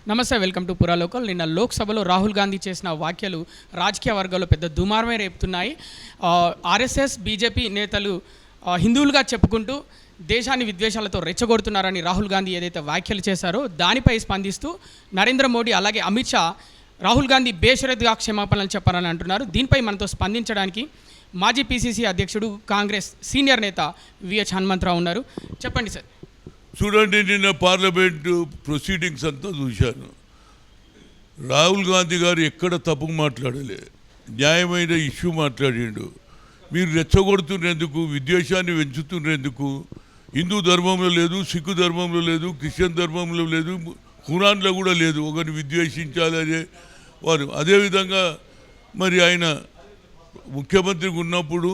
నమస్తే, welcome to పురా local. నిన్న లోక్సభలో రాహుల్ గాంధీ చేసిన వ్యాఖ్యలు రాజకీయ వర్గాల్లో పెద్ద దుమారమే రేపుతున్నాయి. ఆర్ఎస్ఎస్ బీజేపీ నేతలు హిందువులుగా చెప్పుకుంటూ దేశాన్ని విద్వేషాలతో రెచ్చగొడుతున్నారని రాహుల్ గాంధీ ఏదైతే వ్యాఖ్యలు చేశారో దానిపై స్పందిస్తూ నరేంద్ర మోడీ అలాగే అమిత్ షా రాహుల్ గాంధీ బేషరతుగా క్షమాపణలు చెప్పారని అంటున్నారు. దీనిపై మనతో స్పందించడానికి మాజీ పీసీసీ అధ్యక్షుడు కాంగ్రెస్ సీనియర్ నేత విహెచ్ హనుమంతరావు ఉన్నారు. చెప్పండి సార్. చూడండి, నిన్న పార్లమెంటు ప్రొసీడింగ్స్ అంతా చూశాను. రాహుల్ గాంధీ గారు ఎక్కడ తప్పు మాట్లాడలే, న్యాయమైన ఇష్యూ మాట్లాడిండు. మీరు రెచ్చగొడుతున్నందుకు, విద్వేషాన్ని పెంచుతున్నందుకు హిందూ ధర్మంలో లేదు, సిక్కు ధర్మంలో లేదు, క్రిస్టియన్ ధర్మంలో లేదు, ఖురాన్లో కూడా లేదు ఒకరిని విద్వేషించాలనే వారు. అదేవిధంగా మరి ఆయన ముఖ్యమంత్రిగా ఉన్నప్పుడు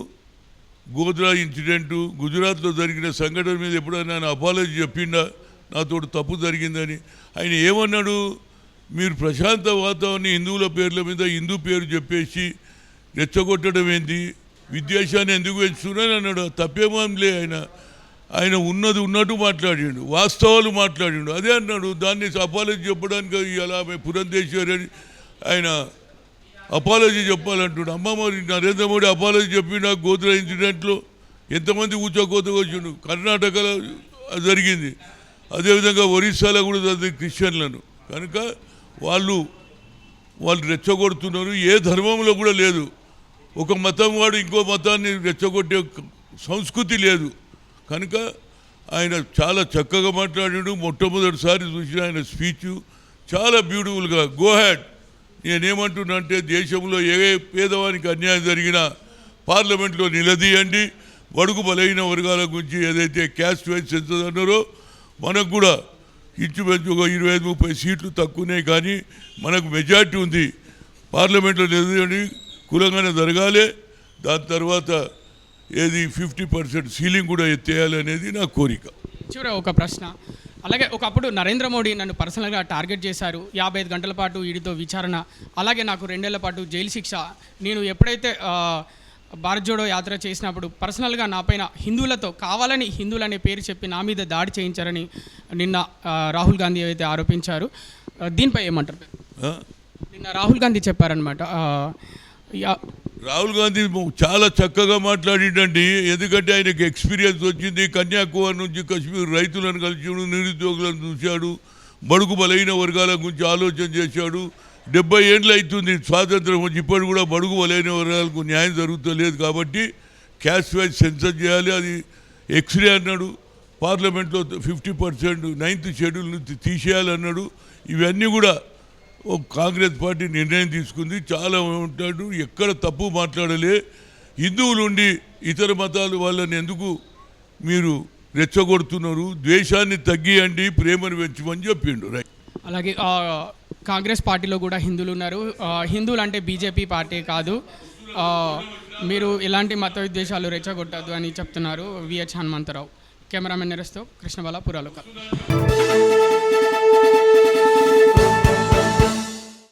గోద్రా ఇన్సిడెంటు, గుజరాత్లో జరిగిన సంఘటన మీద ఎప్పుడైనా ఆయన అపాలజీ చెప్పిండా నాతో తప్పు జరిగిందని? ఆయన ఏమన్నాడు? మీరు ప్రశాంత వాతావరణం హిందువుల పేర్ల మీద హిందూ పేరు చెప్పేసి రెచ్చగొట్టడం ఏంది, విద్వేషాన్ని ఎందుకు పెంచుతున్నారని అన్నాడు. తప్పేమోలే, ఆయన ఉన్నది ఉన్నట్టు మాట్లాడిండు, వాస్తవాలు మాట్లాడిండు, అదే అన్నాడు. దాన్ని అపాలజీ చెప్పడానికి ఇలా పురంధేశ్వరి అని ఆయన అపాలజీ చెప్పాలంటున్నాడు. అమ్మ, మరి నరేంద్ర మోడీ అపాలజీ చెప్పిండు. గోద్రా ఇన్సిడెంట్లో ఎంతమంది కూర్చోకోతకు వచ్చిండు. కర్ణాటకలో జరిగింది, అదేవిధంగా ఒరిస్సాలో కూడా జరిగింది క్రిస్టియన్లను. కనుక వాళ్ళు రెచ్చగొడుతున్నారు. ఏ ధర్మంలో కూడా లేదు. ఒక మతం వాడు ఇంకో మతాన్ని రెచ్చగొట్టే సంస్కృతి లేదు. కనుక ఆయన చాలా చక్కగా మాట్లాడాడు. మొట్టమొదటిసారి చూసిన ఆయన స్పీచ్ చాలా బ్యూటిఫుల్గా. Go had. నేనేమంటున్నా అంటే, దేశంలో ఏ పేదవానికి అన్యాయం జరిగినా పార్లమెంట్లో నిలదీయండి. బడుగు బలైన వర్గాల గురించి ఏదైతే క్యాస్ట్ వైజ్ సెన్సస్ అన్నారో, మనకు కూడా ఇంచుమించు ఒక 25-30 సీట్లు తక్కువనే, కానీ మనకు మెజార్టీ ఉంది. పార్లమెంట్లో నిలదీయండి, కులంగానే జరగాలి. దాని తర్వాత ఏది 50% సీలింగ్ కూడా ఎత్తేయాలి అనేది నా కోరిక. చివరి ఒక ప్రశ్న. అలాగే ఒకప్పుడు నరేంద్ర మోడీ నన్ను పర్సనల్గా టార్గెట్ చేశారు. 55 గంటల పాటు ఈడితో విచారణ, అలాగే నాకు 2 ఏళ్ల పాటు జైలు శిక్ష. నేను ఎప్పుడైతే భారత్ జోడో యాత్ర చేసినప్పుడు పర్సనల్గా నా పైన హిందువులతో కావాలని హిందువులు అనే పేరు చెప్పి నా మీద దాడి చేయించారని నిన్న రాహుల్ గాంధీ అయితే ఆరోపించారు. దీనిపై ఏమంటారు? నిన్న రాహుల్ గాంధీ చెప్పారనమాట. రాహుల్ గాంధీ చాలా చక్కగా మాట్లాడిండండి. ఎందుకంటే ఆయనకి ఎక్స్పీరియన్స్ వచ్చింది. కన్యాకుమారి నుంచి కశ్మీర్ రైతులను కలిసాడు, నిరుద్యోగులను చూశాడు, బడుగు బలైన వర్గాల గురించి ఆలోచన చేశాడు. 70 ఏళ్ళు అవుతుంది స్వాతంత్రం వచ్చి, ఇప్పుడు కూడా బడుగు బలైన వర్గాలకు న్యాయం జరుగుతలేదు. కాబట్టి క్యాస్ట్ వైజ్ సెన్సస్ చేయాలి, అది ఎక్స్రే అన్నాడు. పార్లమెంట్లో 50% 9th షెడ్యూల్ నుంచి తీసేయాలన్నాడు. ఇవన్నీ కూడా కాంగ్రెస్ పార్టీ నిర్ణయం తీసుకుంది. చాలా ఉంటాడు, ఎక్కడ తప్పు మాట్లాడలే. హిందువులుండి ఇతర మతాలు వాళ్ళని ఎందుకు మీరు రెచ్చగొడుతున్నారు? ద్వేషాన్ని తగ్గియండి, ప్రేమను పెంచమని చెప్పిండు. రైట్. అలాగే కాంగ్రెస్ పార్టీలో కూడా హిందువులు ఉన్నారు. హిందువులు అంటే బీజేపీ పార్టీ కాదు, మీరు ఎలాంటి మత విద్వేషాలు రెచ్చగొట్టద్దు అని చెప్తున్నారు విహెచ్ హనుమంతరావు. కెమెరామెన్ నరేష్తో కృష్ణబాల, పురా లోకల్.